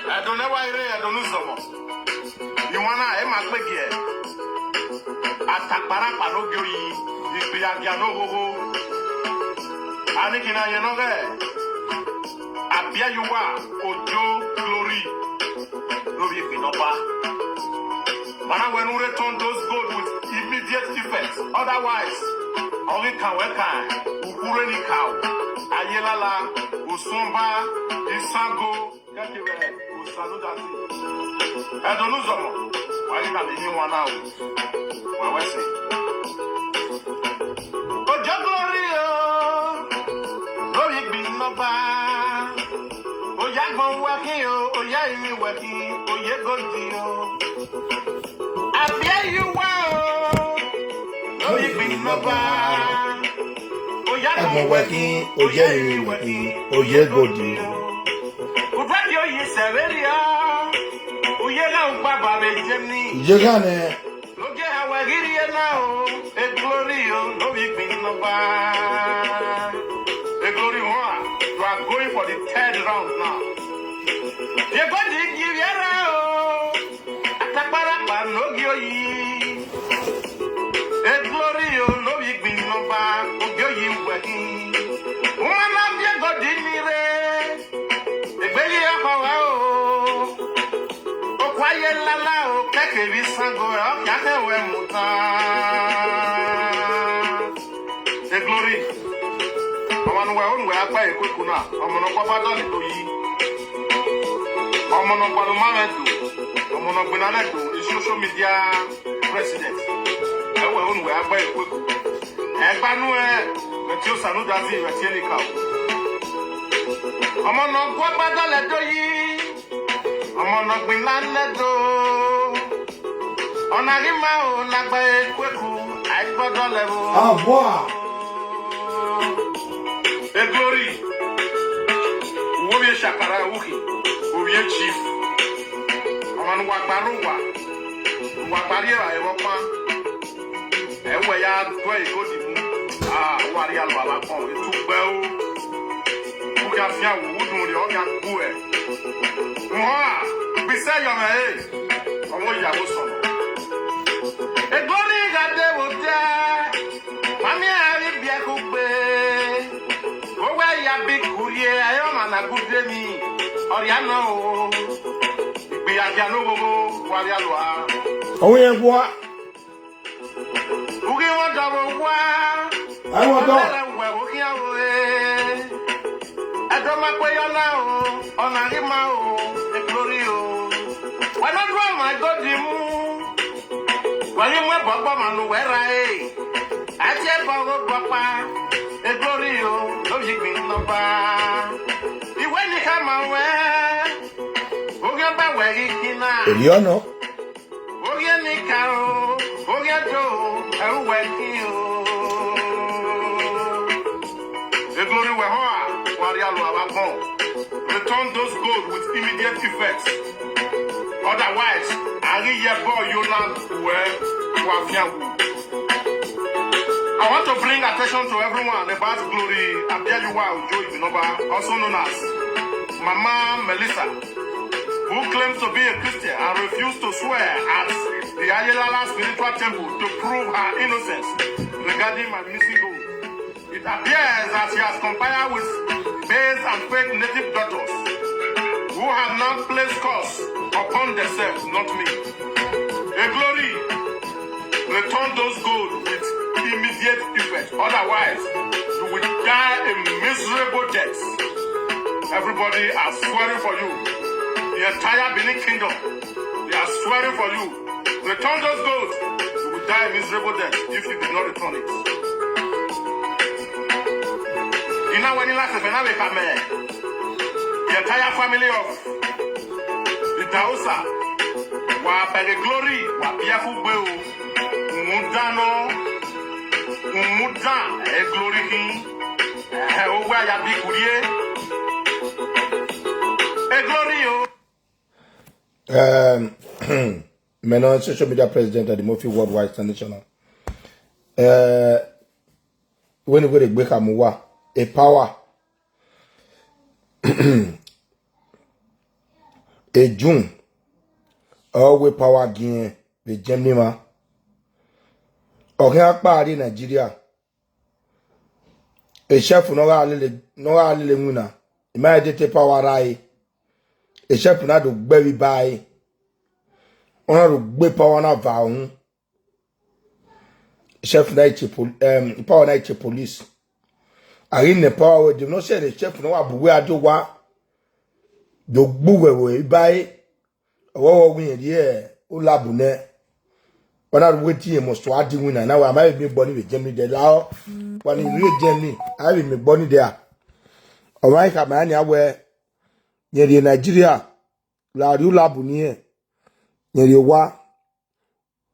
I don't know why I don't know someone. You wanna have my leg here? Atakpara panogi oyi, ìgbìyànjú ànógógó. Anikina yenoge. Abia yuwa ojo glory. Glory binoba. Mana when we return those gold with immediate effects. Otherwise, only can wekan, ukure ni cow, ayelala, usumba, isango, yakiwe, usaludati. I don't know someone. Why you can be one now? What was it? Ojo glory, glory binoba. Oya gbon working, oya imi working, oye gondi o. Abia you wow, no you be no bad. Oya I'm working, oya you working, oye gondi. Udradio is severia. Oye na baba be jemni. Jegane. Look at how I get here now. A glory, no you be no bad. A glory one. You are going for the third round now. You're going to give your round. Atakbarapa no gyoyi. A glory, no big bin no ba. O gyoyi working. Woman of your God in me. The belly of our O quiet lala, o keke bisango, o kake we muta. The glory. Oman we on we apa ekuna. Omono papa dole to yi. Omono paluma medu. Omono gbinanedu. Social media president. Ewe on we apa ekweku. Egbanu weti o sanu dazi weti enika. Omono papa dole to yi. Omono gbinanedu. Onarima o nagba ekweku. Aigbodo lewo. Ah, boy. The glory. Uwe shakara uki. Uwe chief. Oman wakbaruwa. Wakbariera ewopa. Ewe ya dwe igodi mu. Ah, wari alwa lakon. Etukbe o. Uke afia wudun ri oga ku e. Mwa, bise yome e. Omo yawo sono. The glory gade wote. Mami ari bia kugbe. Owe ya big kurie ayo mana kudre mi. Oriana o. Ìgbìyànjú ànógógó wárí àlùwà. Òun yẹn bọ́. Ugi wọn dọ̀rọ̀ wá. Àwọn ọ̀dọ́. Ọ̀nà ẹ̀wẹ̀ òkè àwọ̀ ẹ̀. Ẹ̀dọ́ máa pé yọ́nà o. Ọ̀nà àrímà o. Èkórí o. Wọ́n lọ́dún ọ̀nà àgọ́dì mú. Wọ́n ní mú ẹ̀bọ̀ gbọ́ mànú wẹ́ra ẹ̀. Àti ẹ̀bọ̀ ó gbọ́ pa. Èkórí o. Lóbi gbìn lọ́ba. Ìwé ní ká máa wẹ́. Eliano. Oye Nikao, Oye Joe, Ewekio. The glory were hard, Warialo Abakon. Return those gold with immediate effects. Otherwise, Ari Yebo Yonan Wafiawu. I want to bring attention to everyone about glory Abiyaluwa Ojo Ibinoba, also known as Mama Melissa, who claims to be a Christian and refused to swear at the Ayelala spiritual temple to prove her innocence regarding my missing gold. It appears that she has conspired with babes and fake native daughters who have now placed curse upon themselves, not me. A glory, return those gold with immediate effect. Otherwise, you will die a miserable death. Everybody are swearing for you. The entire Benin Kingdom, they are swearing for you. Return those gold. You will die a miserable death if you did not return it. You know when you last come the entire family of Idahosa were by the glory, were fearful beu, Mudano, Mudan, a glory king, where ya big courier, a glory. Menon social media president of the Murphy Worldwide International. When you go to Bekamuwa, a power, a June all we power again the Germany ma okay akpa Nigeria a chef no ga le nguna ima de power rai a chef na do gbe bi ona do gbe power na va hun chef na power na police ari ne power we do no say the chef no abuwe adowa do gbuwe bi owo win here o labu ne ona weti e must adi win na wa ma be boni we Germany de la when you Germany I be me boni there o ma ka ma nya we ye Nigeria la ru labu ni e ye wa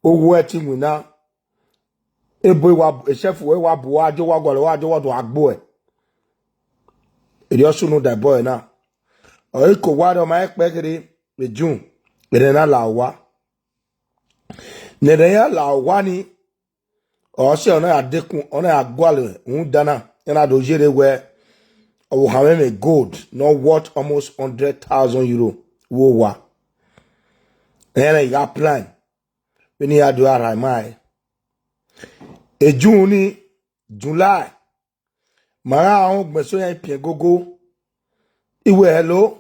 owo eti win na ebo wa chef we wa bu ajo wa gole wa ajo wa do agbo e also know that boy na o ko wa do ma pe kiri me June ere na la wa Nereya la wani o se ona adekun ona agwale un dana na do jere we o have me gold no worth almost 100,000 euro wo wa ene ya plan we ya do ara mai e June July mara on gbeso yan pie gogo iwe hello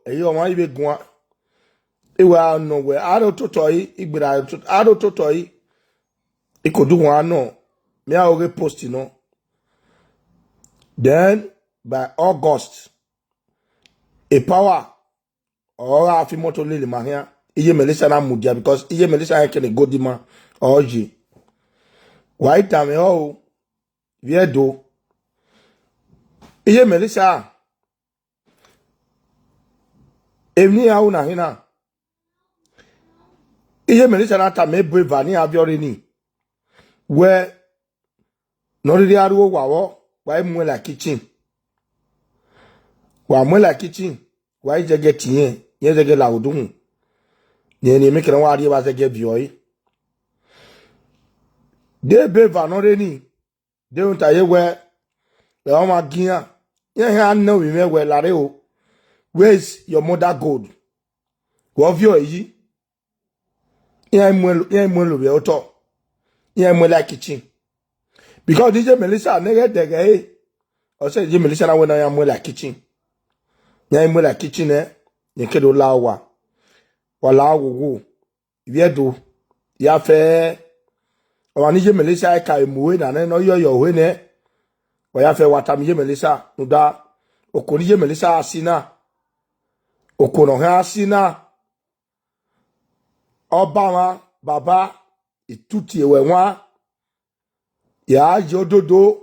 eyo won ibe gun iwa no we aro totoyi igbira aro totoyi ikodu wan no me a oge post no then by August a power or afi moto lele mahia iye melisa na mudia because iye melisa yan kene godima oji why time o viedo iye melisa emni ya una hina iye melisa na ta me breva ni abiore ni we no ri ariwo wawo wa mu la kitchen wa mu la kitchen wa jege tiyen ye jege la odun ni me kran wa ri wa jege bioi de breva no re ni de unta ye we le ma gian ye ha na wi me we lare o where's your mother gold wo vio yi ye mu lo be oto ye mu la kitchen because DJ Melissa nege dege o se DJ Melissa na wona ya mu la kitchen ya mu la kitchen ye kedo lawa wala wo viedo ya fe o ani DJ Melissa ka emuwe na no yo we ne o ya fe wata mi DJ Melissa no da o ko DJ Melissa asina o ko no ha asina Obama baba ituti ewe wa ya jododo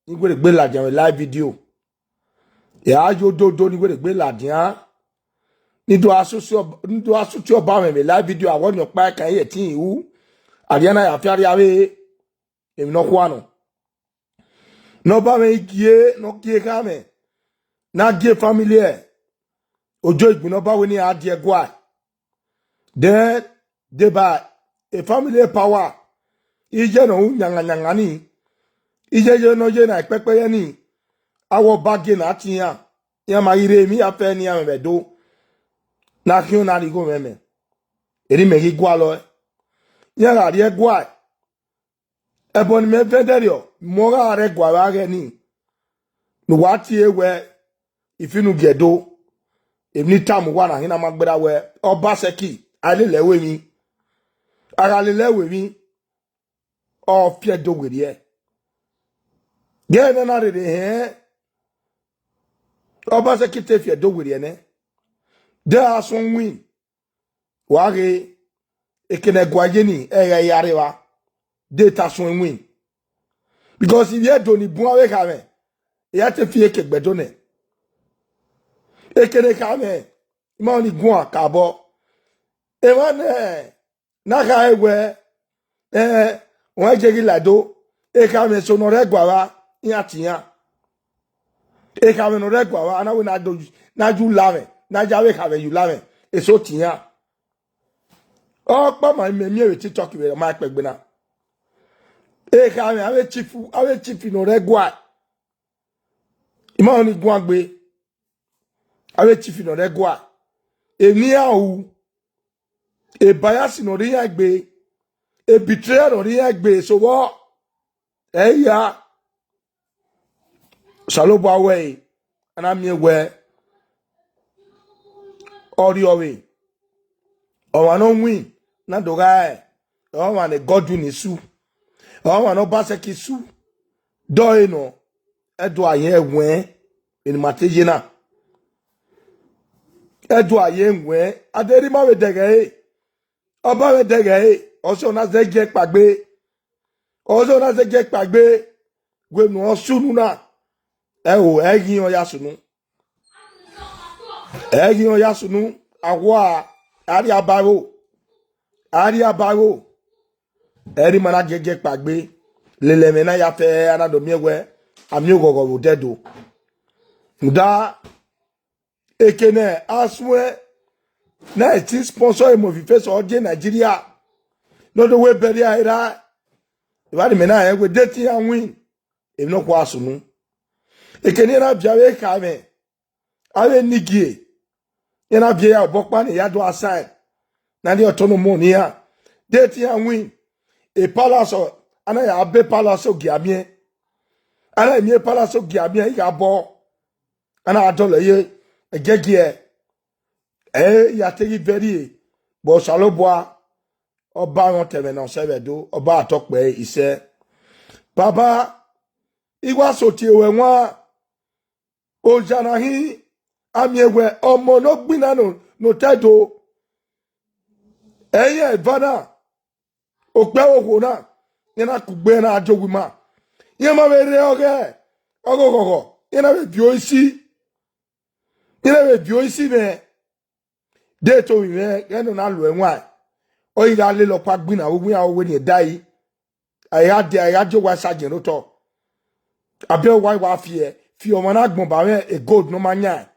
ni gbe gbe la jan live video ya jododo ni gbe gbe la jan ni do asuti oba me live video awon yo pa kan ye tin iwu ariana ya fi ari awe emi no kwa no ba me gie no gie ka me na gie family ojo igbin no ba we ni adie gwa then they by a family power ije no nyanga ni ije no je na pepe ye ni awo bagi na tiyan ya ma ire mi afe ni am bedo na ki na ri go meme eri me gi gwa lo ya ga ri gwa ebon me federio mo ga re gwa wa ge ni no wa ti ewe ifinu gedo ebni tam wa na hina magbera we obaseki ale lewe mi ara le lewe mi o fie do we ye ge na re he obaseki te fie do we ye ne de asun win wa ge ekene gwaje ni eye yare wa de ta sun win because if ye do ni bu awe ka me ya te fie ke gbedo ne ekene ka me ma ni gun akabo e wa ne na ka ewe wọ́n jẹ́ gílàdó eka me so no regwa wa yatiyan eka me no regwa wa na we na do na ju lave na jawe ka we you lave eso tiyan o pa ma me we TikTok we ma pe gbena eka me awe chief no regwa ima oni gun agbe awe chief no regwa eni awu e bias no ri agbe e betrayal no ri agbe so wo ya salobo away ana mi we ori owe o wa no win na doga o wa ne godwin isu o wa no baseki su do no edo aye wen in matejina edo aye wen aderi ma we dege oba we dege oso na zeje pagbe oso na zeje pagbe gwe nu osunu na o egin o yasunu agwa ari abaro eri mana jeje pagbe lele na ya fe anado miewe ami ogogo wo dedo nda ekene aswe na ti sponsor e mo fi face oje Nigeria no do we beri aira ibadi me na e we deti anwin e no kwa asunu ekene na biawe ka me awe nigie yana bia ya obokpa ne ya do assign na di autonomo ni ya deti anwin e palace ana ya abe palace ogiamie ana mi palace ogiamie ya bo ana adole ye egegie ya tegi very bo saloboa oba won teme na sevedo oba atokpe ise baba igwa soti ewe nwa ojanahi amiewe omo no gbina no tedo eye vana okpe owo na yana kugbe na ajoguma yema mere ogogogo yana be bio isi me de to we eno na lo enwa o ira le lo pa gbina ogun ya owe ni dai I jo wa saje no to abe wa fi o mana gbon ba we e gold no manya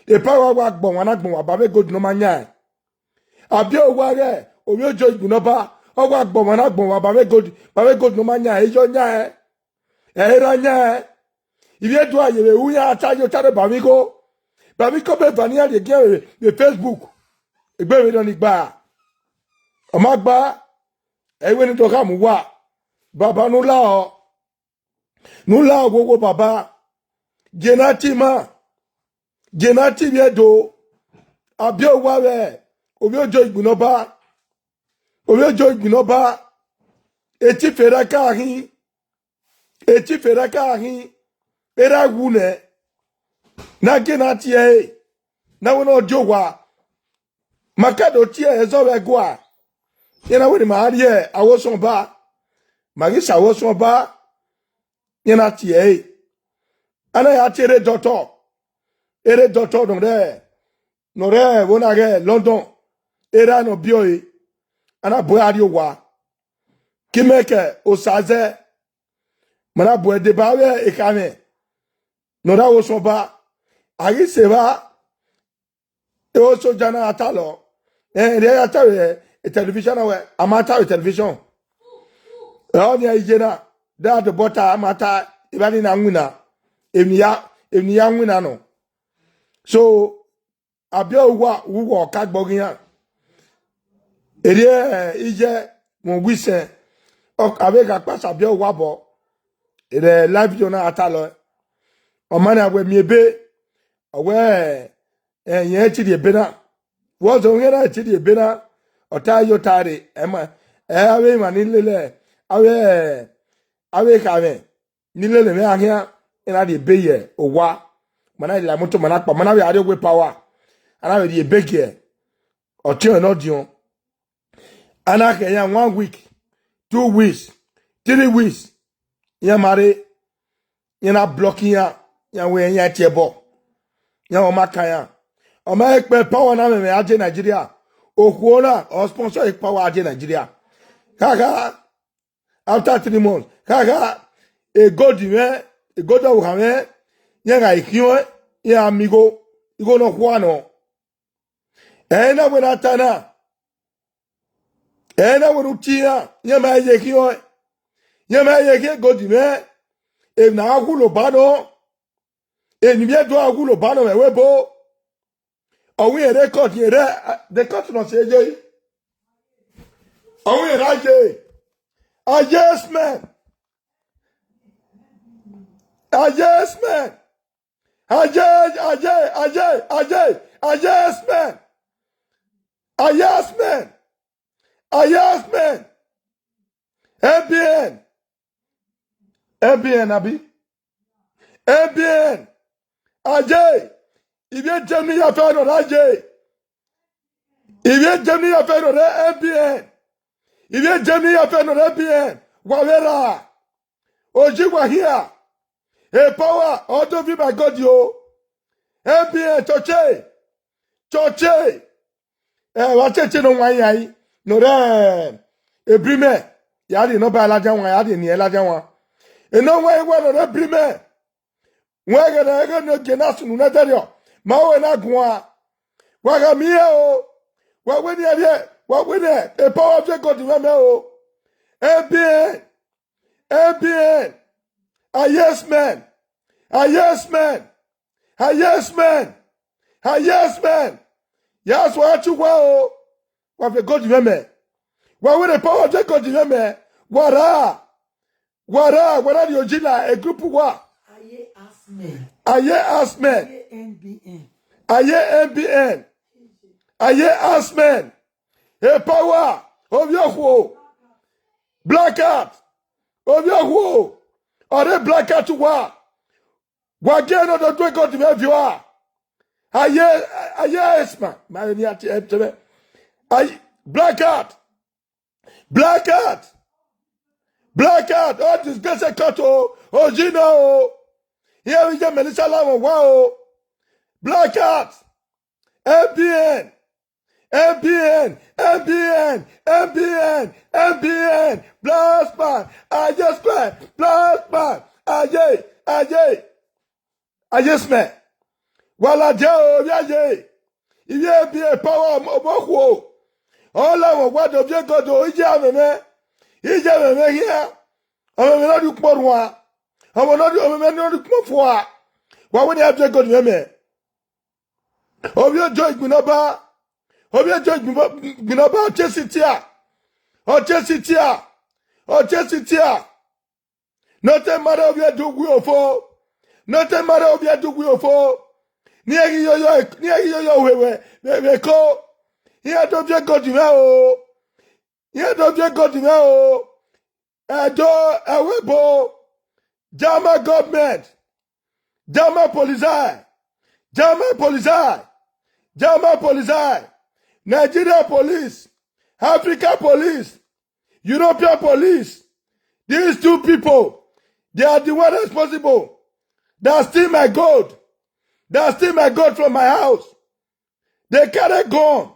e pa wa gbon wa na gbon wa ba we gold no manya abe o wa re o yo jo igun no ba o wa gbon wa na gbon wa ba we gold no manya e jo nya e ra nya ibi edu aye we wu ya ta yo tare ba mi ko be vania de gen le Facebook egbe we don ni gba o ma gba ewe ni to ka mu wa baba nu la gbogbo baba genati bi edo abi owa we obi ojo igbuno ba eti fere ka ahin era wune na genati na wono ojo wa makado tie ezo we gwa yana we ma ari awoson ba magisa awoson ba yana tie ana ya tere doctor no re wona ge London era no bioi ana bo ari wa kimeke osaze mana bo de ba we ekame no ra wo so ba ari se ba e o so jana atalo re atawe television we amata television o ni ijena da de bota amata ibani na nwina emiya nwina no so abia wo ka gbogin ya ere ije mo wise abe ka pasa abia wa bo ere live video na atalo o mani agwe mi ebe owe yen ti de ebe na wo zo yen na ti de ebe na ota yo tare ema awe ma ni lele awe ka me ni lele me ahia ina de ebe ye owa mana la moto mana pa mana we are we power ana we de ebe ke o ti o no dion ana ke ya 1 week 2 weeks 3 weeks ya mare yana blocking ya we ya tiebo ya o makaya o ma ekpe power na me aje Nigeria okuona o sponsor ek power aje Nigeria kaka after 3 months kaka e god o kame ya ga ikion ya amigo igo no kwano na we na tana na we rutia ya ma ye kion ya ma ye ke god e na agulo bano e ni bie do agulo bano me webo we a record here. The cut no say Jay. We a Jay. A yes man. A yes man. A yes man. A yes man. A yes man. ABN Abi. ABN. Ajay. If you tell me your friend on Ajay. If you tell me your friend on ABN. If you tell me your friend on ABN. Wawera. Ojiwa here. A power. All of you by God yo. ABN Choche. Choche. Wacheche no wanyai. No re. Ebrime. Yadi no ba alajan wan. Yadi ni alajan wan. E no way one no ebrime. Waga na ega no genasu no dario. Mawe na gwa. Waga miye o. Wa weni aye. Wa weni a power of God me o. ABN. ABN. A yes man. A yes man. A yes man. A yes man. Yes what you wa o. Wa fe God me. Wa weni power of God me. Wara the original a group wa. Aye Asmen. Aye Asmen. Aye NBN. Aye NBN. Aye Asmen. A power of your who. Black out of your who. Or the black out to wa. Wagain of the drink of the you are. Aye Asman. My Aye black out. Black out. Black out. Oh, this guy's a cut. Oh, Gino. Here we go, Melissa Lama. Wow. Black out. MBN. MBN. MBN. MBN. MBN. Blast man. I just cry. Blast man. Aye. I just man. Wala jao. Yaye. If you be a power of Moko. All I want of your God. Oh, Ijame. Ijame here. I'm not do more. I will not do more for. Why would you have to go to me? Of your joy, Gunaba. Of your joy, Gunaba, Chessitia. Or Chessitia. Or Chessitia. Not a matter of your do will for. Not a matter of your do will for. Near your way, call. Here don't you go to me? Here don't you go to me? Edo Ewebo. Jama government. Jama police. Jama police. Jama police. Nigeria police. Africa police. European police. These two people, they are the one responsible. They steal my gold. They steal my gold from my house. They carry gun.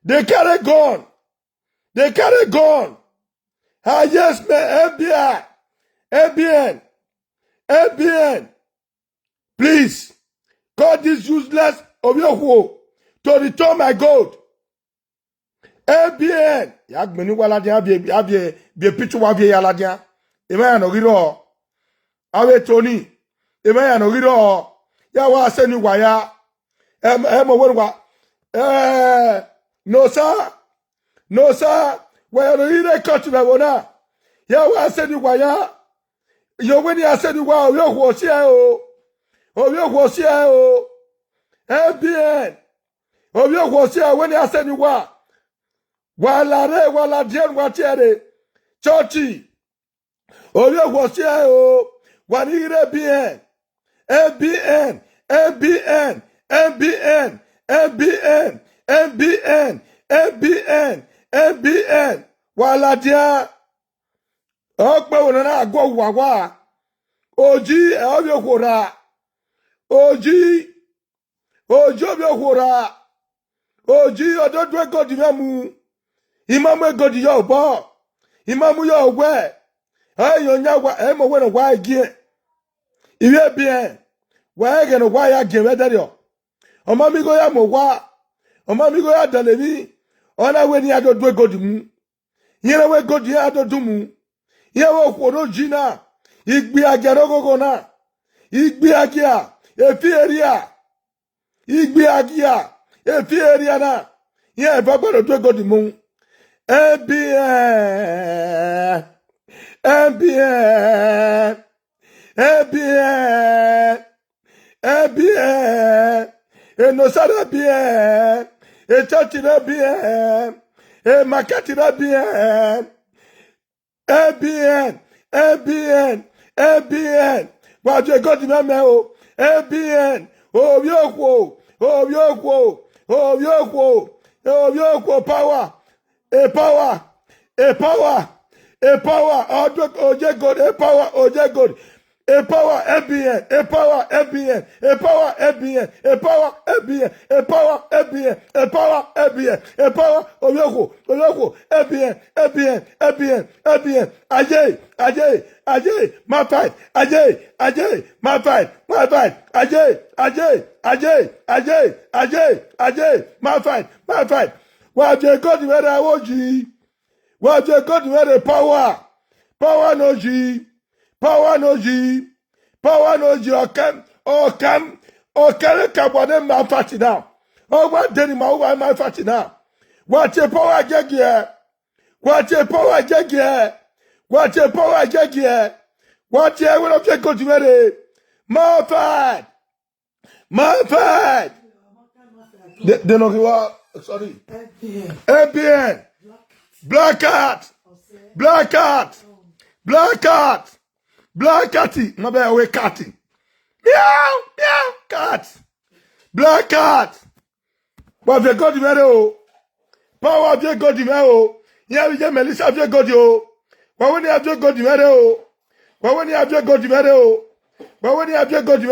They carry gun. They carry gun. Ah, yes, man, FBI. ABN. ABN. Please, call this useless of your who to return my gold. ABN. Yagbeni waladia be picture wa vie yaladia. Emaya no giro. Awe Tony. Emaya no giro. Ya wa seni waya. Wenwa. No sir. No sir. Where no ire cut me wona. Ya wa seni waya. Yo weni aseni wa yo wo si o. O yo wo si o. ABN. O yo wo si weni aseni wa. Wala dien watiere. Churchy. O yo wo si o. Wani ire bien. MBN. MBN. MBN. MBN. MBN. MBN. MBN. Wala dia. Okpe wona agwo wawa. Oji obyo kwora. Oji obyo kwora. Oji ododwe godi memu. Imamu godi yo bo. Imamu yo we. Ayo nyawa emo we no wa gie. Iwe bien. Wa ege no wa ya gie wedario. Omami go ya mo wa. Omami go ya dalebi. Ona we ni adodwe godi mu. Yere we godi ya adodu mu. Yewo kworo jina. Igbi agerogogo na. Igbi agia. Efi eria. Igbi agia. If you area na. Yeah, if I go to go the moon. ABN. ABN. ABN. ABN. Enosara bien. Echachira bien. Makatira bien. ABN. ABN. ABN. What you got in my mail? ABN. Oh, yoko. Oh, yoko. Oh, yoko. Oh, yoko. Power. A power. A power. A power. Oh, God. A power. Oh, God. A power ABN, a power ABN, a power ABN, a power ABN, a power ABN, a power ABN, a power Oyoko, ABN, ABN, ABN, ABN, Ajay, my fight, Ajay, my fight, Ajay, my fight. What you got to where I want you? What you got to where the power no G. Power no G, or can kabone my fatty now. Oh, what did my fatty now? What your power jag here? What your power jag here? What your power jag here? What your will of your good ready? My fight. They know you are sorry. ABN. Black cat. Black catty, my bear away catty. Meow, cat. Black cat. What have you got to me? Power have you got to me? Yeah, we just Melissa have you got you. But when you have you got to me? But when you have you got to me? But when you have you got to me?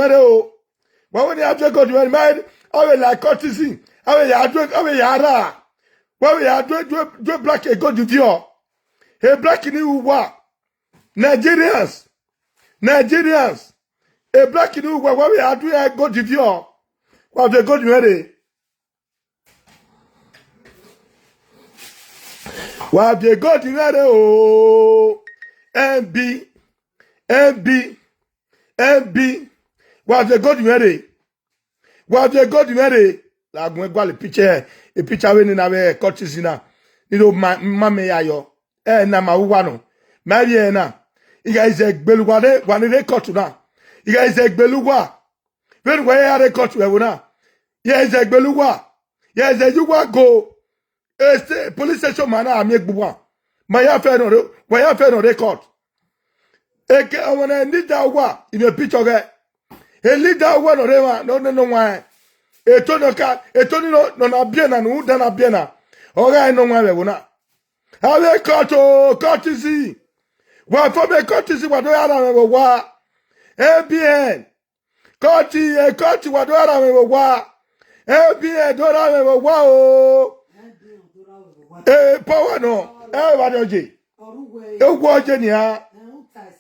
But when you have you got to me? Man, I will like courtesy. I will yara. What we are do black a good view. Hey, black in you what? Nigerians, a black in who where we are doing a good view. What they got ready? What they got ready? Oh, MB. What they got ready? Like when go the picture, a picture when in our coaches in a, you know, my ayo. Na ma uwano. Marie na. Iga is a beluwa one they cut na. Iga is a beluwa. When where they cut we na. Yes, a beluwa. Yes, a you go. Police station man a make buwa. My affair no record. Eke I wanna need that wa in a picture there. A leader one or no why. Etoni no na biena no da na biena. Oga no nwa we wona. Have courtesy. What for me courtesy what do ara we wa. ABN. Courtesy what do ara we wa. ABN do ara we wa o. Power no. Wa doji. Ewu oje ni ha.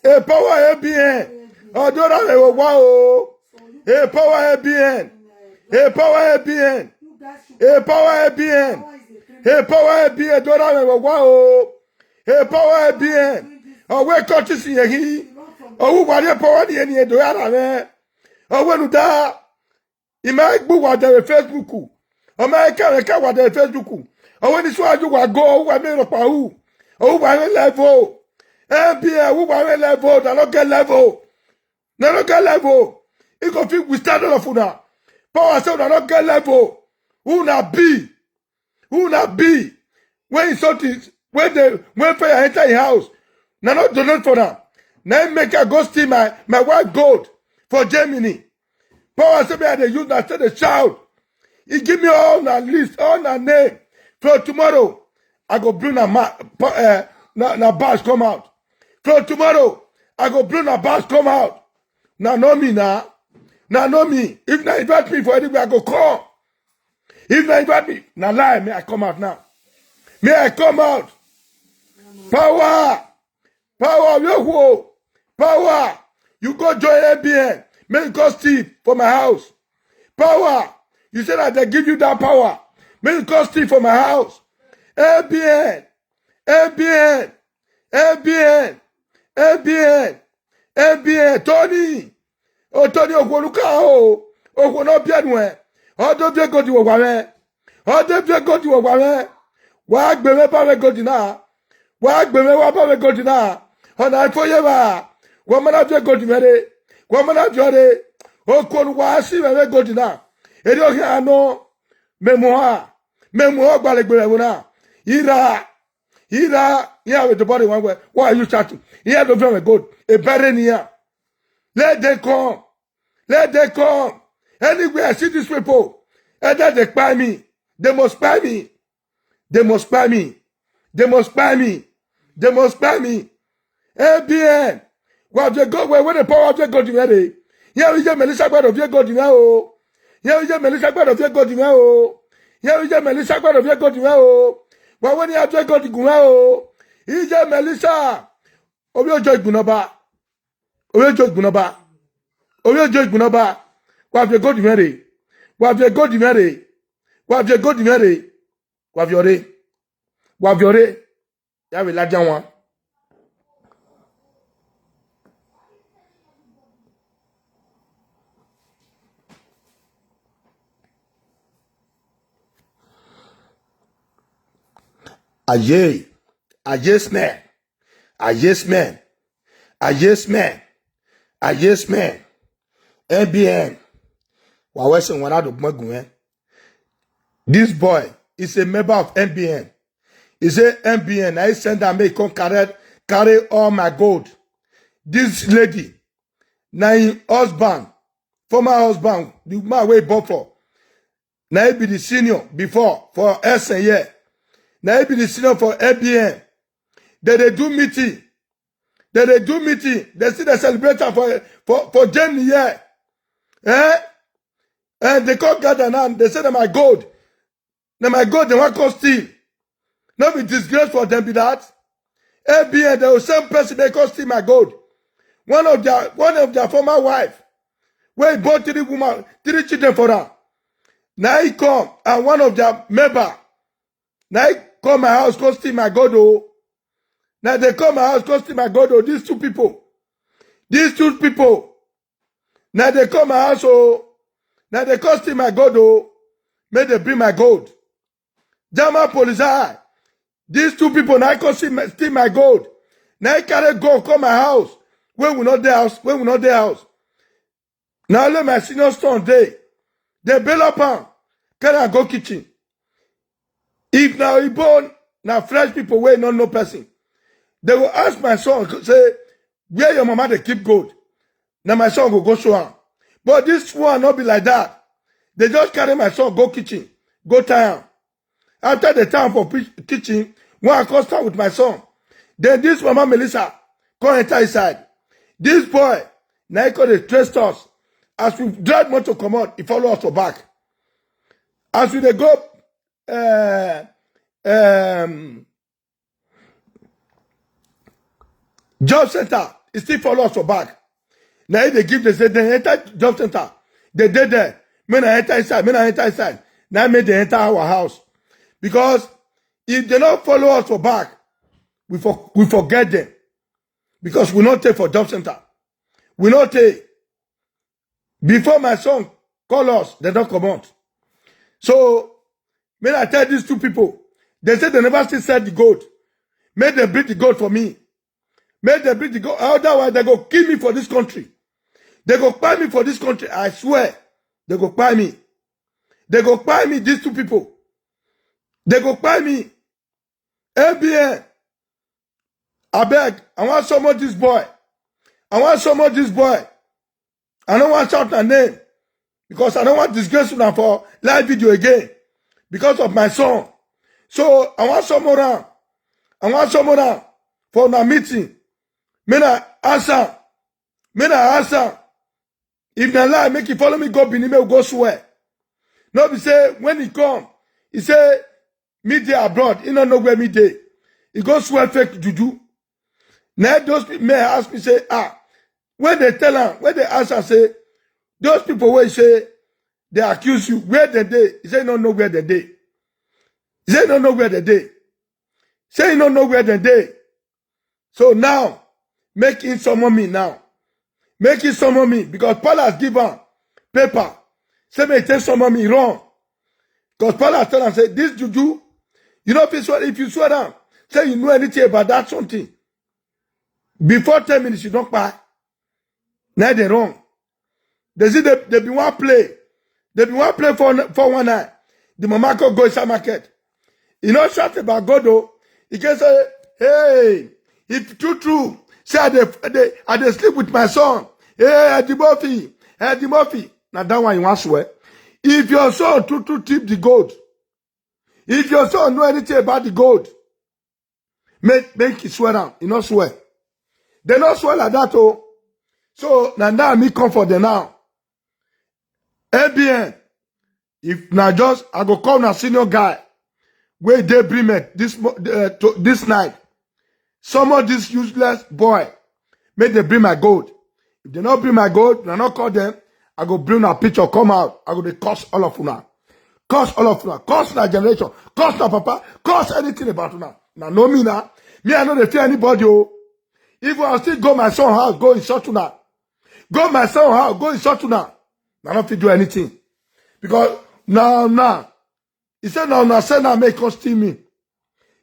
Power ABN. O do ara we wa o. Power ABN. Power ABN. Power ABN. Power ABN. Don't have a wow. Power ABN. Oh, where courtesy he? Oh, what your power the any do have? Oh, when you da, you might book what the Facebook. Oh, my car what the Facebook. Oh, when it's what you will go, what made up who? Oh, why level? ABN, who why level? The local level. The local level. You go fit we start off now. Power say na not get level. Who na be? When something when fire enter your house, na not donate for them. Now make her go steal my white gold for Germany. Power say me they use that say the shout. He give me all na list, all na name. For tomorrow, I go bring na bars come out. For tomorrow, I go bring na bars come out. Now know me now. Now know me. If not invite me for anywhere, I go come. If not invite me, now lie, may I come out now. May I come out. Power. Power. You go join ABN. Make go steal for my house. Power. You said that they give you that power. Make go steal for my house. ABN. Tony. Oh, Tony, Okwonuka, oh, Okwono Pianwe. Oh, don't you go to Wame? Ode vie God wo wa wa gbe me ba we God na. Wa gbe me wa ba we God na. Ona fo ye ba. Wa mana vie God mere. Wa mana jore. O ko wa si we God na. Eri o ha no memoa gbalegbe we na. Ira, yeah, with the body one way. Why are you shouting? Here the very good. A better here. Let them come. Let them come. Anywhere I see these people, either they buy me. They must buy me. They must buy me. They must buy me. They must buy me. ABN. Well, they go where the power of your God in there. Here we just Melissa God of your God in there. Here we just Melissa God of your God in there. Here we just Melissa God of your God in there. But when you have to go to Gumao, he's a Melissa. Of your joy Gunaba. Of your joy Gunaba. Of your joy Gunaba. What have you got to marry? What have you got to marry? What have you got to marry? What have you already? What have you already? You have a large one. Aye, man. NBN. This boy is a member of NBN. He said, NBN, I send that me come carry all my gold. This lady, now husband, former husband, the man way bought for. Now he be the senior before for SNY. Now he be the senior for NBN. They do meeting. They see the celebration for January year. And they call God and they say that my gold. Now my gold, they want to steal. Not be disgrace for them be that. ABN, the same person they can steal my gold. One of their former wife, where he bought 3 children for her. Now he come and one of their member. Now he come my house, go steal my gold. Oh. Now they come my house, go steal my gold. Oh. These two people. Now they come my house. Oh. Now they come steal my gold. Oh. May they bring my gold. German police. These two people now come steal my gold. Now I carry gold come my house. When we not there house. Now let my senior son day. They bail up on. Can I go kitchen? If now he born now fresh people where not no person. They will ask my son, say, where your mama they keep gold. Now my son go show her. But this one not be like that. They just carry my son go kitchen, go town. After the time for kitchen, when I come start with my son, then this mama Melissa come enter inside. This boy, now he call the trust us. As we drive motor come out, he follow us for back. As we they go, job center, he still follow us for back. Now they give, they say, they enter job center. They did there. When I enter inside. Now they enter our house. Because if they don't follow us for back, we forget them. Because we not take for job center. We not take. Before my son call us, they don't come out. So, when I tell these two people, they say they never still sell the gold. May they bring the gold for me. May they bring the gold. Otherwise, they go kill me for this country. They go buy me for this country. I swear. They go buy me. They go buy me, these two people. They go buy me. ABN. I beg. I want some of this boy. I don't want to shout my name. Because I don't want disgrace to them for live video again. Because of my son. So, I want some more around. For my meeting. May I answer. If they lie, make you follow me, go Benin, go swear. No, be say, when he come, he say, me dey abroad, he don't know where me dey. He go swear fake juju. Now those people may ask me, say, when they tell him, when they answer, say, those people will say, they accuse you, where they dey? He say, no know where they dey. Say, no know where they dey. Say, you don't know where they dey. So now, make him summon me now. Make it summon me because Paul has given paper. Say me take summon me wrong. Because Paul has told him, say, this juju, you know, if you swear down, say you know anything about that something, before 10 minutes, you don't buy. Now they're wrong. They see they be one play. They be one play for 1 night. The mama go inside market. You know, shout about God though. He can say, hey, if true, say I dey sleep with my son. Hey, Eddie Murphy. Now that one you want swear. If your son true tip the gold, if your son know anything about the gold, make it swear down. You not swear. They not swear like that oh. So now me come for them now. ABN. If now just I go call na senior guy. Where they bring me this night. Some of this useless boy make they bring my gold. If they not bring my gold, I not call them. I go bring a picture, come out. I go they curse all of you now. Curse all of you now. Curse my generation. Curse my papa. Curse anything about you now. Now know me now. Me I know they fear anybody. Oh. If I still go my son house, go in short now. Go my son house, go in short now. I don't fit do anything. Because now. He said, no, send her, make us steal me.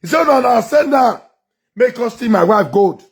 He said, no, send her, make us steal my wife gold.